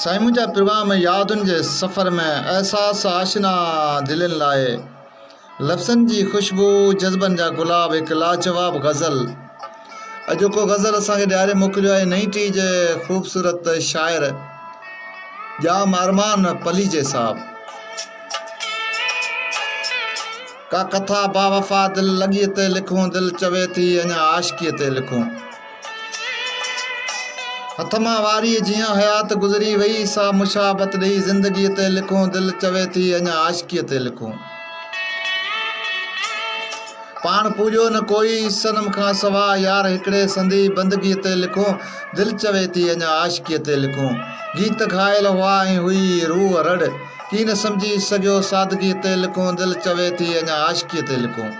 साईं मुंहिंजा प्रोग्राम यादुनि जे सफ़र में एहसास आशना दिलनि लाइ लफ़्ज़नि जी ख़ुशबू जज़्बनि जा गुलाब एक लाजवाब गज़ल। अॼोको गज़ल असांखे ॾियारे मोकिलियो आहे नई टी जे ख़ूबसूरत शाइर जाम अरमान पलीजे साहब। का कथा बावफ़ा दिल लॻीअ ते लिखूं, दिल चवे थी अञा आशिकीअ ते लिखूं। हथ मां वारी जियां हयात गुज़री वई, सा मुशाबत ॾेई ज़िंदगीअ ते लिखूं, दिल चवे थी अञा आशिकीअ ते लिखूं। पाण पूॼो न कोई सनम खां सवा, यार हिकिड़े संदी बंदगीअ ते लिखूं, दिल चवे थी अञा आशिकीअ ते लिखूं। गीत घायल हुआ ऐं हुई रूह रड़, की न सम्झी सघियो सादगीअ ते लिखूं, दिल चवे थी अञा आशिकीअ ते लिखूं।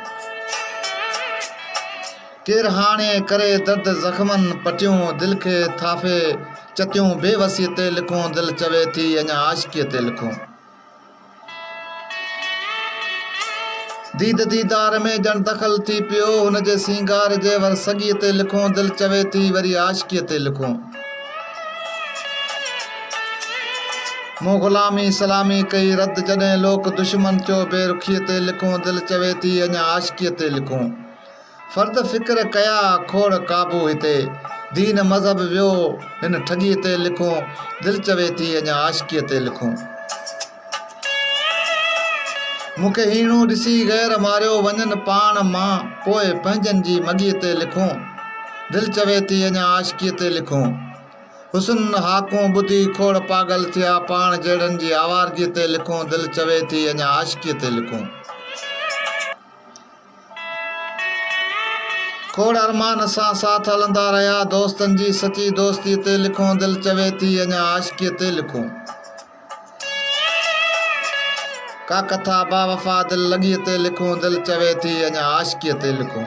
केर हाणे करे दर्द ज़ख़्मनि पटियूं, दिल खे थाफे चतियूं बेवसीअ ते लिखूं, दिल चवे थी अञा आशिकीअ ते लिखूं। दीद दीदार में ॼण दख़ल थी पियो, हुन जे सींगार जे वर सॻीअ ते लिखूं, दिल चवे थी वरी आशिकीअ ते लिखूं। मूं ग़ुलामी सलामी कई रद जॾहिं लोक दुश्मन चयो बेरुखीअ ते लिखूं, दिल चवे थी अञा आशिकीअ ते लिखूं। फ़र्द फ़िक्र कया खोड़ क़ाबू हिते, दीन मज़हब वियो हिन ठॻीअ ते लिखूं, दिल चवे थी अञा आशिकीअ ते लिखूं। मूंखे हीणो ॾिसी ग़ैर मारियो वञनि पाण मां, पोइ पंहिंजनि जी मॻीअ ते लिखूं, दिल चवे थी अञा आशिकीअ ते लिखूं। हुस्न हाकूं ॿुधी खोड़ पागल थिया, पाण जहिड़नि जी आवारगीअ ते लिखूं, दिल चवे थी अञा आशिकीअ ते लिखूं। खोड़ अरमान सां साथ हलंदा रहिया, दोस्तनि जी सची दोस्तीअ ते लिखूं, दिल चवे थी अञा आशिकीअ ते लिखूं। का कथा बावफ़ा दिल लॻीअ ते लिखूं, दिल चवे थी अञा आशिकीअ ते लिखूं।